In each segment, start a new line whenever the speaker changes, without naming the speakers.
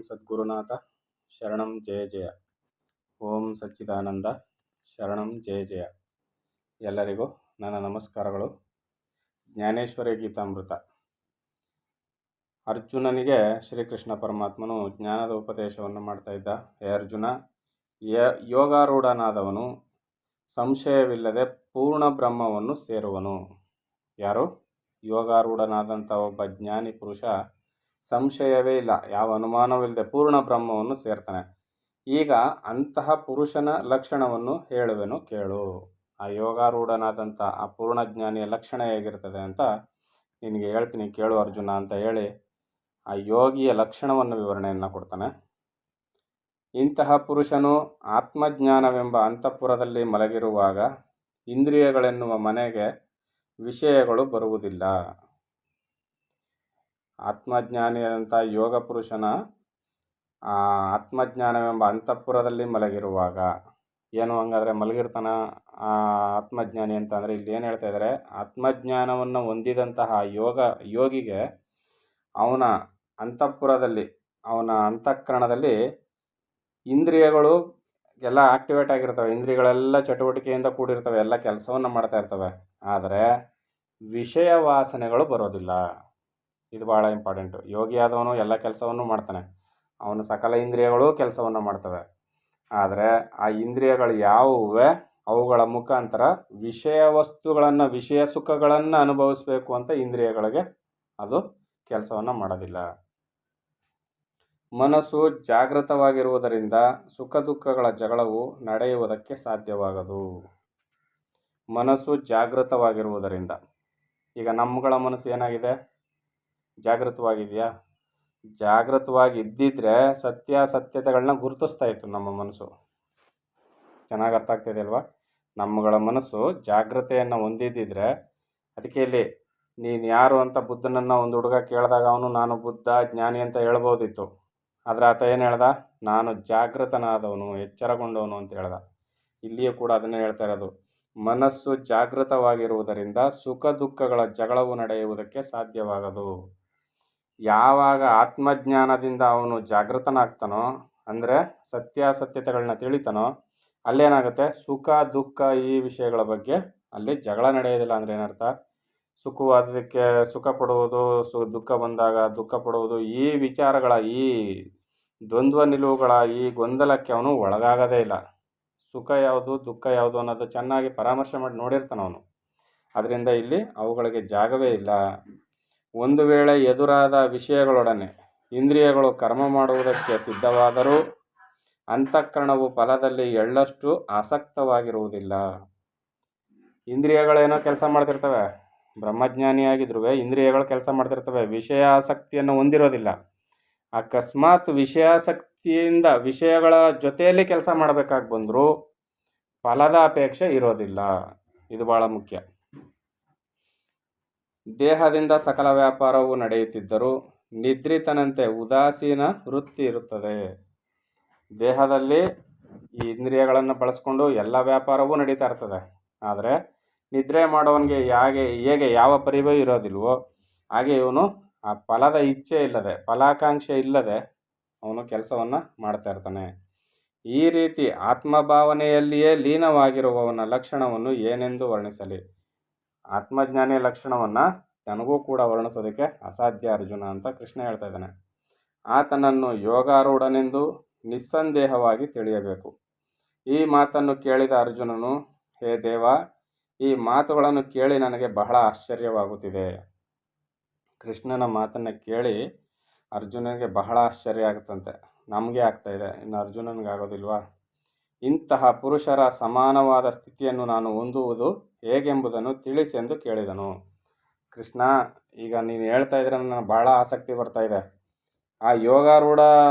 ಸದ್ಗುರುನಾಥ ಶರಣಂ ಜಯ ಜಯ. ಓಂ ಸಚ್ಚಿದಾನಂದ ಶರಣಂ ಜಯ ಜಯ. ಎಲ್ಲರಿಗೂ ನನ್ನ ನಮಸ್ಕಾರಗಳು. ಜ್ಞಾನೇಶ್ವರಿ ಗೀತಾಮೃತ. ಅರ್ಜುನನಿಗೆ ಶ್ರೀಕೃಷ್ಣ ಪರಮಾತ್ಮನು ಜ್ಞಾನದ ಉಪದೇಶವನ್ನು ಮಾಡ್ತಾ ಇದ್ದ. ಹೇ ಅರ್ಜುನ, ಯೋಗಾರೂಢನಾದವನು ಸಂಶಯವಿಲ್ಲದೆ ಪೂರ್ಣ ಬ್ರಹ್ಮವನ್ನು ಸೇರುವನು. ಯಾರು? ಯೋಗಾರೂಢನಾದಂಥ ಒಬ್ಬ ಜ್ಞಾನಿ ಪುರುಷ ಸಂಶಯವೇ ಇಲ್ಲ, ಯಾವ ಅನುಮಾನವಿಲ್ಲದೆ ಪೂರ್ಣ ಬ್ರಹ್ಮವನ್ನು ಸೇರ್ತಾನೆ. ಈಗ ಅಂತಹ ಪುರುಷನ ಲಕ್ಷಣವನ್ನು ಹೇಳುವೆನು ಕೇಳು. ಆ ಯೋಗಾರೂಢನಾದಂಥ ಆ ಪೂರ್ಣ ಜ್ಞಾನಿಯ ಲಕ್ಷಣ ಹೇಗಿರ್ತದೆ ಅಂತ ನಿನಗೆ ಹೇಳ್ತೀನಿ ಕೇಳು ಅರ್ಜುನ ಅಂತ ಹೇಳಿ ಆ ಯೋಗಿಯ ಲಕ್ಷಣವನ್ನು ವಿವರಣೆಯನ್ನು ಕೊಡ್ತಾನೆ. ಇಂತಹ ಪುರುಷನು ಆತ್ಮಜ್ಞಾನವೆಂಬ ಅಂತಃಪುರದಲ್ಲಿ ಮಲಗಿರುವಾಗ ಇಂದ್ರಿಯಗಳೆನ್ನುವ ಮನೆಗೆ ವಿಷಯಗಳು ಬರುವುದಿಲ್ಲ. ಆತ್ಮಜ್ಞಾನಿಯಾದಂಥ ಯೋಗ ಪುರುಷನ ಆತ್ಮಜ್ಞಾನವೆಂಬ ಅಂತಃಪುರದಲ್ಲಿ ಮಲಗಿರುವಾಗ ಏನು ಹಂಗಾದರೆ ಮಲಗಿರ್ತಾನ ಆ ಆತ್ಮಜ್ಞಾನಿ ಅಂತ ಅಂದರೆ ಇಲ್ಲಿ ಏನು ಹೇಳ್ತಾ ಇದ್ದಾರೆ? ಆತ್ಮಜ್ಞಾನವನ್ನು ಹೊಂದಿದಂತಹ ಯೋಗಿಗೆ ಅವನ ಅಂತಃಪುರದಲ್ಲಿ, ಅವನ ಅಂತಃಕರಣದಲ್ಲಿ ಇಂದ್ರಿಯಗಳು ಎಲ್ಲ ಆಕ್ಟಿವೇಟ್ ಆಗಿರ್ತವೆ. ಇಂದ್ರಿಯಗಳೆಲ್ಲ ಚಟುವಟಿಕೆಯಿಂದ ಕೂಡಿರ್ತವೆ, ಎಲ್ಲ ಕೆಲಸವನ್ನು ಮಾಡ್ತಾ ಇರ್ತವೆ. ಆದರೆ ವಿಷಯ ವಾಸನೆಗಳು ಬರೋದಿಲ್ಲ. ಇದು ಭಾಳ ಇಂಪಾರ್ಟೆಂಟು. ಯೋಗಿಯಾದವನು ಎಲ್ಲ ಕೆಲಸವನ್ನು ಮಾಡ್ತಾನೆ, ಅವನ ಸಕಲ ಇಂದ್ರಿಯಗಳು ಕೆಲಸವನ್ನು ಮಾಡ್ತವೆ. ಆದರೆ ಆ ಇಂದ್ರಿಯಗಳು ಯಾವುವೆ ಅವುಗಳ ಮುಖಾಂತರ ವಿಷಯ ವಸ್ತುಗಳನ್ನು, ವಿಷಯ ಸುಖಗಳನ್ನು ಅನುಭವಿಸಬೇಕು ಅಂತ ಇಂದ್ರಿಯಗಳಿಗೆ ಅದು ಕೆಲಸವನ್ನು ಮಾಡೋದಿಲ್ಲ. ಮನಸ್ಸು ಜಾಗೃತವಾಗಿರುವುದರಿಂದ ಸುಖ ದುಃಖಗಳ ಜಗಳವು ನಡೆಯುವುದಕ್ಕೆ ಸಾಧ್ಯವಾಗದು. ಮನಸ್ಸು ಜಾಗೃತವಾಗಿರುವುದರಿಂದ, ಈಗ ನಮ್ಮಗಳ ಮನಸ್ಸು ಏನಾಗಿದೆ? ಜಾಗೃತವಾಗಿದೆಯಾ? ಜಾಗೃತವಾಗಿ ಇದ್ದಿದ್ರೆ ಸತ್ಯಾಸತ್ಯತೆಗಳನ್ನ ಗುರುತಿಸ್ತಾ ಇತ್ತು ನಮ್ಮ ಮನಸ್ಸು. ಚೆನ್ನಾಗಿ ಅರ್ಥ ಆಗ್ತಿದೆ ಅಲ್ವಾ? ನಮ್ಮಗಳ ಮನಸ್ಸು ಜಾಗೃತೆಯನ್ನು ಹೊಂದಿದ್ದಿದ್ರೆ, ಅದಕ್ಕೆ ಇಲ್ಲಿ ನೀನು ಯಾರು ಅಂತ ಬುದ್ಧನನ್ನು ಒಂದು ಹುಡುಗ ಕೇಳಿದಾಗ ಅವನು ನಾನು ಬುದ್ಧ ಜ್ಞಾನಿ ಅಂತ ಹೇಳ್ಬೋದಿತ್ತು. ಆದರೆ ಆತ ಏನು ಹೇಳ್ದ? ನಾನು ಜಾಗೃತನಾದವನು, ಎಚ್ಚರಗೊಂಡವನು ಅಂತ ಹೇಳ್ದ. ಇಲ್ಲಿಯೂ ಕೂಡ ಅದನ್ನೇ ಹೇಳ್ತಾ ಇರೋದು. ಮನಸ್ಸು ಜಾಗೃತವಾಗಿರುವುದರಿಂದ ಸುಖ ದುಃಖಗಳ ಜಗಳವು ನಡೆಯುವುದಕ್ಕೆ ಸಾಧ್ಯವಾಗದು. ಯಾವಾಗ ಆತ್ಮಜ್ಞಾನದಿಂದ ಅವನು ಜಾಗೃತನಾಗ್ತಾನೋ, ಅಂದರೆ ಸತ್ಯಾಸತ್ಯತೆಗಳನ್ನ ತಿಳಿತಾನೋ, ಅಲ್ಲೇನಾಗುತ್ತೆ? ಸುಖ ದುಃಖ ಈ ವಿಷಯಗಳ ಬಗ್ಗೆ ಅಲ್ಲಿ ಜಗಳ ನಡೆಯೋದಿಲ್ಲ. ಅಂದರೆ ಏನರ್ಥ? ಸುಖವಾದಕ್ಕೆ ಸುಖ ಪಡುವುದು, ದುಃಖ ಬಂದಾಗ ದುಃಖ ಪಡುವುದು, ಈ ವಿಚಾರಗಳ, ಈ ದ್ವಂದ್ವ ನಿಲುವುಗಳ ಈ ಗೊಂದಲಕ್ಕೆ ಅವನು ಒಳಗಾಗೋದೇ ಇಲ್ಲ. ಸುಖ ಯಾವುದು ದುಃಖ ಯಾವುದು ಅನ್ನೋದು ಚೆನ್ನಾಗಿ ಪರಾಮರ್ಶೆ ಮಾಡಿ ನೋಡಿರ್ತಾನೆ ಅವನು. ಅದರಿಂದ ಇಲ್ಲಿ ಅವುಗಳಿಗೆ ಜಾಗವೇ ಇಲ್ಲ. ಒಂದು ವೇಳೆ ಎದುರಾದ ವಿಷಯಗಳೊಡನೆ ಇಂದ್ರಿಯಗಳು ಕರ್ಮ ಮಾಡುವುದಕ್ಕೆ ಸಿದ್ಧವಾದರೂ ಅಂತಃಕರಣವು ಫಲದಲ್ಲಿ ಎಳ್ಳಷ್ಟು ಆಸಕ್ತವಾಗಿರುವುದಿಲ್ಲ. ಇಂದ್ರಿಯಗಳೇನೋ ಕೆಲಸ ಮಾಡ್ತಿರ್ತವೆ, ಬ್ರಹ್ಮಜ್ಞಾನಿಯಾಗಿದ್ರೂ ಇಂದ್ರಿಯಗಳು ಕೆಲಸ ಮಾಡ್ತಿರ್ತವೆ, ವಿಷಯಾಸಕ್ತಿಯನ್ನು ಹೊಂದಿರೋದಿಲ್ಲ. ಅಕಸ್ಮಾತ್ ವಿಷಯಾಸಕ್ತಿಯಿಂದ ವಿಷಯಗಳ ಜೊತೆಯಲ್ಲಿ ಕೆಲಸ ಮಾಡಬೇಕಾಗಿ ಬಂದರೂ ಫಲದ ಅಪೇಕ್ಷೆ ಇರೋದಿಲ್ಲ. ಇದು ಭಾಳ ಮುಖ್ಯ. ದೇಹದಿಂದ ಸಕಲ ವ್ಯಾಪಾರವು ನಡೆಯುತ್ತಿದ್ದರೂ ನಿದ್ರಿತನಂತೆ ಉದಾಸೀನ ವೃತ್ತಿ ಇರುತ್ತದೆ. ದೇಹದಲ್ಲಿ ಈ ಇಂದ್ರಿಯಗಳನ್ನು ಬಳಸ್ಕೊಂಡು ಎಲ್ಲ ವ್ಯಾಪಾರವೂ ನಡೀತಾ ಇರ್ತದೆ. ಆದರೆ ನಿದ್ರೆ ಮಾಡೋವನಿಗೆ ಹೇಗೆ ಯಾವ ಪರಿಭವ ಇರೋದಿಲ್ವೋ ಹಾಗೆ ಇವನು ಆ ಫಲದ ಇಚ್ಛೆ ಇಲ್ಲದೆ, ಫಲಾಕಾಂಕ್ಷೆ ಇಲ್ಲದೆ ಅವನು ಕೆಲಸವನ್ನು ಮಾಡ್ತಾ ಇರ್ತಾನೆ. ಈ ರೀತಿ ಆತ್ಮಭಾವನೆಯಲ್ಲಿಯೇ ಲೀನವಾಗಿರುವವನ ಲಕ್ಷಣವನ್ನು ಏನೆಂದು ವರ್ಣಿಸಲಿ? ಆತ್ಮಜ್ಞಾನಿಯ ಲಕ್ಷಣವನ್ನು ನನಗೂ ಕೂಡ ವರ್ಣಿಸೋದಕ್ಕೆ ಅಸಾಧ್ಯ ಅರ್ಜುನ ಅಂತ ಕೃಷ್ಣ ಹೇಳ್ತಾ ಇದ್ದಾನೆ. ಆತನನ್ನು ಯೋಗಾರೂಢನೆಂದು ನಿಸ್ಸಂದೇಹವಾಗಿ ತಿಳಿಯಬೇಕು. ಈ ಮಾತನ್ನು ಕೇಳಿದ ಅರ್ಜುನನು, ಹೇ ದೇವ, ಈ ಮಾತುಗಳನ್ನು ಕೇಳಿ ನನಗೆ ಬಹಳ ಆಶ್ಚರ್ಯವಾಗುತ್ತಿದೆ. ಕೃಷ್ಣನ ಮಾತನ್ನು ಕೇಳಿ ಅರ್ಜುನನಿಗೆ ಬಹಳ ಆಶ್ಚರ್ಯ ಆಗುತ್ತಂತೆ. ನಮಗೆ ಆಗ್ತಾಯಿದೆ, ಇನ್ನು ಅರ್ಜುನನಿಗೆ ಆಗೋದಿಲ್ವಾ? ಇಂತಹ ಪುರುಷರ ಸಮಾನವಾದ ಸ್ಥಿತಿಯನ್ನು ನಾನು ಹೊಂದುವುದು ಹೇಗೆಂಬುದನ್ನು ತಿಳಿಸೆಂದು ಕೇಳಿದನು. ಕೃಷ್ಣ, ಈಗ ನೀನು ಹೇಳ್ತಾ ಇದ್ರೆ ನನಗೆ ಭಾಳ ಆಸಕ್ತಿ ಬರ್ತಾ ಇದೆ. ಆ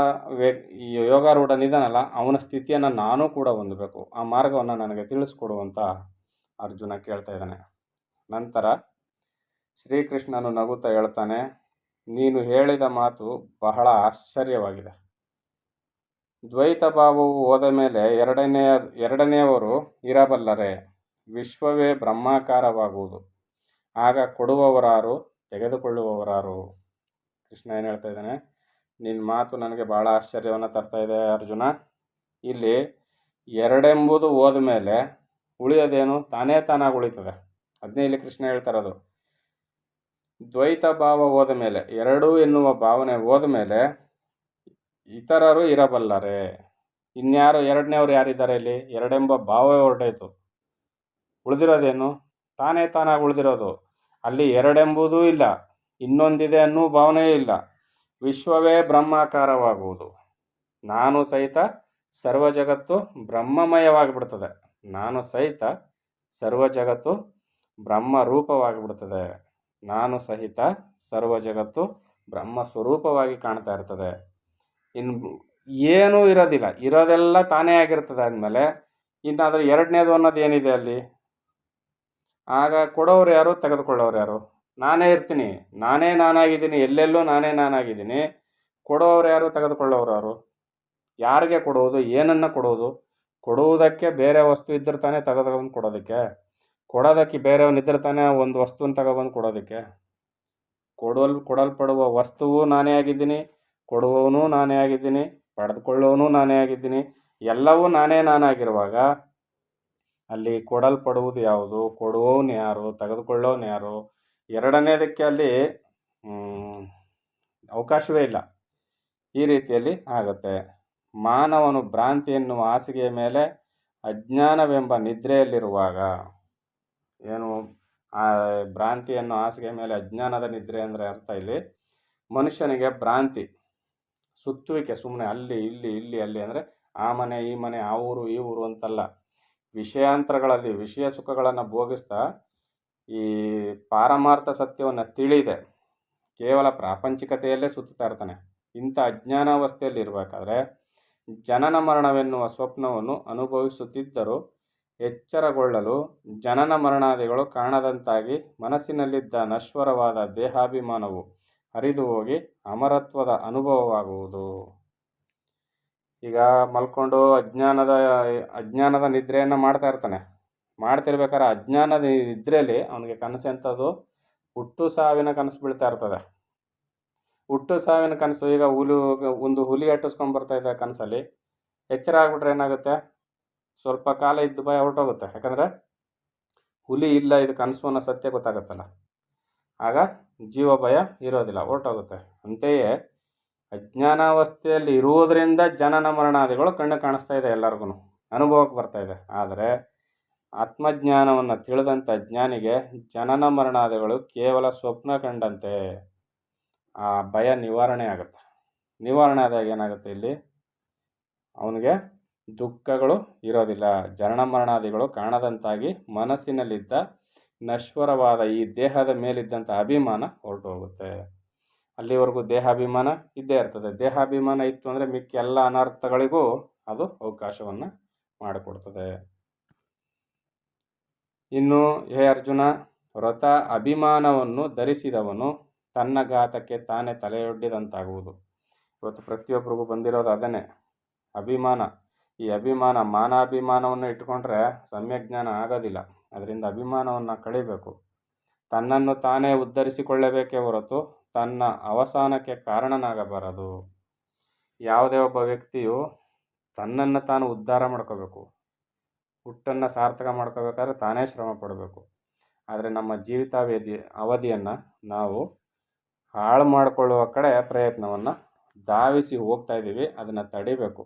ಯೋಗಾರೂಢನಿದ್ದಾನಲ್ಲ, ಅವನ ಸ್ಥಿತಿಯನ್ನು ನಾನು ಕೂಡ ಹೊಂದಬೇಕು. ಆ ಮಾರ್ಗವನ್ನು ನನಗೆ ತಿಳಿಸ್ಕೊಡುವಂತ ಅರ್ಜುನ ಕೇಳ್ತಾ ಇದ್ದಾನೆ. ನಂತರ ಶ್ರೀಕೃಷ್ಣನು ನಗುತ್ತಾ ಹೇಳ್ತಾನೆ, ನೀನು ಹೇಳಿದ ಮಾತು ಬಹಳ ಆಶ್ಚರ್ಯವಾಗಿದೆ. ದ್ವೈತ ಭಾವವು ಹೋದ ಮೇಲೆ ಎರಡನೆಯವರು ಇರಬಲ್ಲರೆ? ವಿಶ್ವವೇ ಬ್ರಹ್ಮಾಕಾರವಾಗುವುದು. ಆಗ ಕೊಡುವವರಾರು, ತೆಗೆದುಕೊಳ್ಳುವವರಾರು? ಕೃಷ್ಣ ಏನು ಹೇಳ್ತಾ ಇದ್ದಾನೆ? ನಿನ್ನ ಮಾತು ನನಗೆ ಭಾಳ ಆಶ್ಚರ್ಯವನ್ನು ತರ್ತಾ ಇದೆ ಅರ್ಜುನ. ಇಲ್ಲಿ ಎರಡೆಂಬುದು ಹೋದ ಮೇಲೆ ಉಳಿಯೋದೇನು? ತಾನೇ ತಾನಾಗಿ ಉಳಿತದೆ. ಅದನ್ನೇ ಇಲ್ಲಿ ಕೃಷ್ಣ ಹೇಳ್ತಾರದು. ದ್ವೈತ ಭಾವ ಹೋದ ಮೇಲೆ, ಎರಡು ಎನ್ನುವ ಭಾವನೆ ಹೋದ ಮೇಲೆ ಇತರರು ಇರಬಲ್ಲರೆ. ಇನ್ಯಾರು ಎರಡನೇವ್ರು ಯಾರಿದ್ದಾರೆ ಇಲ್ಲಿ? ಎರಡೆಂಬ ಭಾವವೇ ಹೊರಟಾಯ್ತು. ಉಳಿದಿರೋದೇನು? ತಾನೇ ತಾನಾಗಿ ಉಳಿದಿರೋದು. ಅಲ್ಲಿ ಎರಡೆಂಬುದೂ ಇಲ್ಲ, ಇನ್ನೊಂದಿದೆ ಅನ್ನೋ ಭಾವನೆ ಇಲ್ಲ. ವಿಶ್ವವೇ ಬ್ರಹ್ಮಾಕಾರವಾಗುವುದು. ನಾನು ಸಹಿತ ಸರ್ವ ಜಗತ್ತು ಬ್ರಹ್ಮಮಯವಾಗಿಬಿಡ್ತದೆ. ನಾನು ಸಹಿತ ಸರ್ವ ಜಗತ್ತು ಬ್ರಹ್ಮ ರೂಪವಾಗಿಬಿಡ್ತದೆ. ನಾನು ಸಹಿತ ಸರ್ವ ಜಗತ್ತು ಬ್ರಹ್ಮ ಸ್ವರೂಪವಾಗಿ ಕಾಣ್ತಾ ಇರ್ತದೆ. ಇನ್ನು ಏನೂ ಇರೋದಿಲ್ಲ, ಇರೋದೆಲ್ಲ ತಾನೇ ಆಗಿರ್ತದೆ. ಆದಮೇಲೆ ಇನ್ನಾದರೂ ಎರಡನೇದು ಅನ್ನೋದು ಏನಿದೆ ಅಲ್ಲಿ? ಆಗ ಕೊಡೋರು ಯಾರು, ತೆಗೆದುಕೊಳ್ಳೋರು ಯಾರು? ನಾನೇ ಇರ್ತೀನಿ, ನಾನೇ ನಾನಾಗಿದ್ದೀನಿ, ಎಲ್ಲೆಲ್ಲೂ ನಾನೇ ನಾನಾಗಿದ್ದೀನಿ. ಕೊಡೋರು ಯಾರು, ತೆಗೆದುಕೊಳ್ಳೋರು ಯಾರು? ಯಾರಿಗೆ ಕೊಡುವುದು? ಏನನ್ನು ಕೊಡುವುದು? ಕೊಡುವುದಕ್ಕೆ ಬೇರೆ ವಸ್ತು ಇದ್ದರೆ ತಾನೇ ತೆಗೆದುಕೊಂಡು ಕೊಡೋದಕ್ಕೆ. ಕೊಡೋದಕ್ಕೆ ಬೇರೆಯವನಿದ್ದರೆ ತಾನೇ ಒಂದು ವಸ್ತುವನ್ನು ತಗೊಬಂದು ಕೊಡೋದಕ್ಕೆ. ಕೊಡಲ್ಪಡುವ ವಸ್ತುವು ನಾನೇ ಆಗಿದ್ದೀನಿ, ಕೊಡುವವನು ನಾನೇ ಆಗಿದ್ದೀನಿ, ಪಡೆದುಕೊಳ್ಳೋನು ನಾನೇ ಆಗಿದ್ದೀನಿ. ಎಲ್ಲವೂ ನಾನೇ ನಾನಾಗಿರುವಾಗ ಅಲ್ಲಿ ಕೊಡಲ್ಪಡುವುದು ಯಾವುದು, ಕೊಡುವವನು ಯಾರು, ತೆಗೆದುಕೊಳ್ಳೋನು ಯಾರು? ಎರಡನೇದಕ್ಕೆ ಅಲ್ಲಿ ಅವಕಾಶವೇ ಇಲ್ಲ. ಈ ರೀತಿಯಲ್ಲಿ ಆಗುತ್ತೆ. ಮಾನವನು ಭ್ರಾಂತಿ ಎನ್ನುವ ಹಾಸಿಗೆಯ ಮೇಲೆ ಅಜ್ಞಾನವೆಂಬ ನಿದ್ರೆಯಲ್ಲಿರುವಾಗ, ಏನು ಆ ಭ್ರಾಂತಿ ಅನ್ನೋ ಹಾಸಿಗೆಯ ಮೇಲೆ ಅಜ್ಞಾನದ ನಿದ್ರೆ ಅಂದರೆ ಅರ್ಥ ಇಲ್ಲಿ ಮನುಷ್ಯನಿಗೆ ಭ್ರಾಂತಿ, ಸುತ್ತುವಿಕೆ, ಸುಮ್ಮನೆ ಅಲ್ಲಿ ಇಲ್ಲಿ ಇಲ್ಲಿ ಅಲ್ಲಿ ಅಂದರೆ ಆ ಮನೆ ಈ ಮನೆ, ಆ ಊರು ಈ ಊರು ಅಂತಲ್ಲ. ವಿಷಯಾಂತರಗಳಲ್ಲಿ ವಿಷಯ ಸುಖಗಳನ್ನು ಭೋಗಿಸ್ತಾ ಈ ಪಾರಮಾರ್ಥ ಸತ್ಯವನ್ನು ತಿಳಿದೆ ಕೇವಲ ಪ್ರಾಪಂಚಿಕತೆಯಲ್ಲೇ ಸುತ್ತಾ ಇರ್ತಾನೆ. ಇಂಥ ಅಜ್ಞಾನಾವಸ್ಥೆಯಲ್ಲಿ ಇರಬೇಕಾದ್ರೆ ಜನನ ಮರಣವೆನ್ನುವ ಸ್ವಪ್ನವನ್ನು ಅನುಭವಿಸುತ್ತಿದ್ದರೂ ಎಚ್ಚರಗೊಳ್ಳಲು ಜನನ ಮರಣಾದಿಗಳು ಕಾಣದಂತಾಗಿ ಮನಸ್ಸಿನಲ್ಲಿದ್ದ ನಶ್ವರವಾದ ದೇಹಾಭಿಮಾನವು ಹರಿದು ಹೋಗಿ ಅಮರತ್ವದ ಅನುಭವವಾಗುವುದು. ಈಗ ಮಲ್ಕೊಂಡು ಅಜ್ಞಾನದ ನಿದ್ರೆಯನ್ನು ಮಾಡ್ತಾ ಇರ್ತಾನೆ. ಮಾಡ್ತಿರ್ಬೇಕಾದ್ರೆ ಅಜ್ಞಾನದ ನಿದ್ರೆಯಲ್ಲಿ ಅವನಿಗೆ ಕನಸು ಎಂಥದ್ದು? ಹುಟ್ಟು ಸಾವಿನ ಕನಸು ಬೀಳ್ತಾ ಇರ್ತದೆ. ಹುಟ್ಟು ಸಾವಿನ ಕನಸು. ಈಗ ಒಂದು ಹುಲಿ ಅಟ್ಟಿಸ್ಕೊಂಡು ಬರ್ತಾ ಇದೆ ಕನಸಲ್ಲಿ. ಎಚ್ಚರ ಆಗ್ಬಿಟ್ರೆ ಏನಾಗುತ್ತೆ? ಸ್ವಲ್ಪ ಕಾಲ ಇದ್ದು ಭಯ ಹೊರಟೋಗುತ್ತೆ. ಯಾಕಂದರೆ ಹುಲಿ ಇಲ್ಲ, ಇದು ಕನಸು ಅನ್ನೋ ಸತ್ಯ ಗೊತ್ತಾಗುತ್ತಲ್ಲ. ಆಗ ಜೀವ ಭಯ ಇರೋದಿಲ್ಲ, ಹೊರಟೋಗುತ್ತೆ. ಅಂತೆಯೇ ಅಜ್ಞಾನಾವಸ್ಥೆಯಲ್ಲಿ ಇರುವುದರಿಂದ ಜನನ ಮರಣಾದಿಗಳು ಕಣ್ಣು ಕಾಣಿಸ್ತಾ ಇದೆ, ಎಲ್ಲರಿಗೂ ಅನುಭವಕ್ಕೆ ಬರ್ತಾ ಇದೆ. ಆದರೆ ಆತ್ಮಜ್ಞಾನವನ್ನು ತಿಳಿದಂಥ ಜ್ಞಾನಿಗೆ ಜನನ ಮರಣಾದಿಗಳು ಕೇವಲ ಸ್ವಪ್ನ ಕಂಡಂತೆ. ಆ ಭಯ ನಿವಾರಣೆ ಆಗುತ್ತೆ. ನಿವಾರಣೆ ಆದಾಗ ಏನಾಗುತ್ತೆ? ಇಲ್ಲಿ ಅವನಿಗೆ ದುಃಖಗಳು ಇರೋದಿಲ್ಲ. ಜನನ ಮರಣಾದಿಗಳು ಕಾಣದಂತಾಗಿ ಮನಸ್ಸಿನಲ್ಲಿದ್ದ ನಶ್ವರವಾದ ಈ ದೇಹದ ಮೇಲಿದ್ದಂಥ ಅಭಿಮಾನ ಹೊರಟು ಹೋಗುತ್ತೆ. ಅಲ್ಲಿವರೆಗೂ ದೇಹಾಭಿಮಾನ ಇದ್ದೇ ಇರ್ತದೆ. ದೇಹಾಭಿಮಾನ ಇತ್ತು ಅಂದರೆ ಮಿಕ್ಕ ಎಲ್ಲ ಅನರ್ಥಗಳಿಗೂ ಅದು ಅವಕಾಶವನ್ನು ಮಾಡಿಕೊಡ್ತದೆ. ಇನ್ನು ಹೇ ಅರ್ಜುನ, ವ್ರತ ಅಭಿಮಾನವನ್ನು ಧರಿಸಿದವನು ತನ್ನ ಘಾತಕ್ಕೆ ತಾನೇ ತಲೆಯೊಡ್ಡಿದಂತಾಗುವುದು. ಇವತ್ತು ಪ್ರತಿಯೊಬ್ಬರಿಗೂ ಬಂದಿರೋದು ಅದನ್ನೇ, ಅಭಿಮಾನ. ಈ ಅಭಿಮಾನ, ಮಾನಾಭಿಮಾನವನ್ನು ಇಟ್ಕೊಂಡ್ರೆ ಸಮ್ಯಕ್ ಜ್ಞಾನ ಆಗೋದಿಲ್ಲ. ಅದರಿಂದ ಅಭಿಮಾನವನ್ನು ಕಳಿಬೇಕು. ತನ್ನನ್ನು ತಾನೇ ಉದ್ಧರಿಸಿಕೊಳ್ಳಬೇಕೇ ಹೊರತು ತನ್ನ ಅವಸಾನಕ್ಕೆ ಕಾರಣನಾಗಬಾರದು. ಯಾವುದೇ ಒಬ್ಬ ವ್ಯಕ್ತಿಯು ತನ್ನನ್ನು ತಾನು ಉದ್ಧಾರ ಮಾಡ್ಕೋಬೇಕು. ಹುಟ್ಟನ್ನು ಸಾರ್ಥಕ ಮಾಡ್ಕೋಬೇಕಾದ್ರೆ ತಾನೇ ಶ್ರಮ ಪಡಬೇಕು. ಆದರೆ ನಮ್ಮ ಅವಧಿಯನ್ನು ನಾವು ಹಾಳು ಮಾಡಿಕೊಳ್ಳುವ ಕಡೆ ಪ್ರಯತ್ನವನ್ನು ಧಾವಿಸಿ ಹೋಗ್ತಾ ಇದ್ದೀವಿ. ಅದನ್ನು ತಡಿಬೇಕು.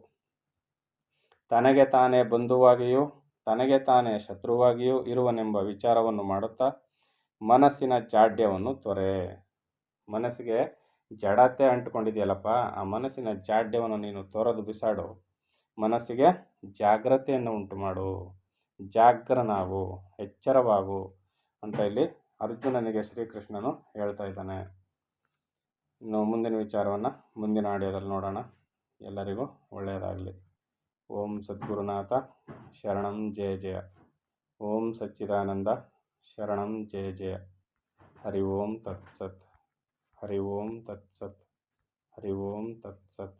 ತನಗೆ ತಾನೇ ಬಂಧುವಾಗಿಯೂ ತನಗೆ ತಾನೇ ಶತ್ರುವಾಗಿಯೂ ಇರುವನೆಂಬ ವಿಚಾರವನ್ನು ಮಾಡುತ್ತಾ ಮನಸ್ಸಿನ ಜಾಡ್ಯವನ್ನು ತೊರೆ. ಮನಸ್ಸಿಗೆ ಜಡತೆ ಅಂಟುಕೊಂಡಿದೆಯಲ್ಲಪ್ಪ, ಆ ಮನಸ್ಸಿನ ಜಾಡ್ಯವನ್ನು ನೀನು ತೊರೆದು ಬಿಸಾಡು. ಮನಸ್ಸಿಗೆ ಜಾಗ್ರತೆಯನ್ನು ಉಂಟು ಮಾಡು. ಜಾಗ್ರನಾಗು, ಎಚ್ಚರವಾಗು ಅಂತ ಇಲ್ಲಿ ಅರ್ಜುನನಿಗೆ ಶ್ರೀಕೃಷ್ಣನು ಹೇಳ್ತಾ ಇದ್ದಾನೆ. ಇನ್ನು ಮುಂದಿನ ವಿಚಾರವನ್ನು ಮುಂದಿನ ಆಡಿಯೋದಲ್ಲಿ ನೋಡೋಣ. ಎಲ್ಲರಿಗೂ ಒಳ್ಳೆಯದಾಗಲಿ. ಓಂ ಸದ್ಗುರುನಾಥ ಶರಣಂ ಜಯ ಜಯ. ಓಂ ಸಚ್ಚಿದಾನಂದ ಶರಣಂ ಜಯ ಜಯ. ಹರಿ ಓಂ ತತ್ಸತ್. ಹರಿ ಓಂ ತತ್ಸತ್. ಹರಿ ಓಂ ತತ್ಸತ್.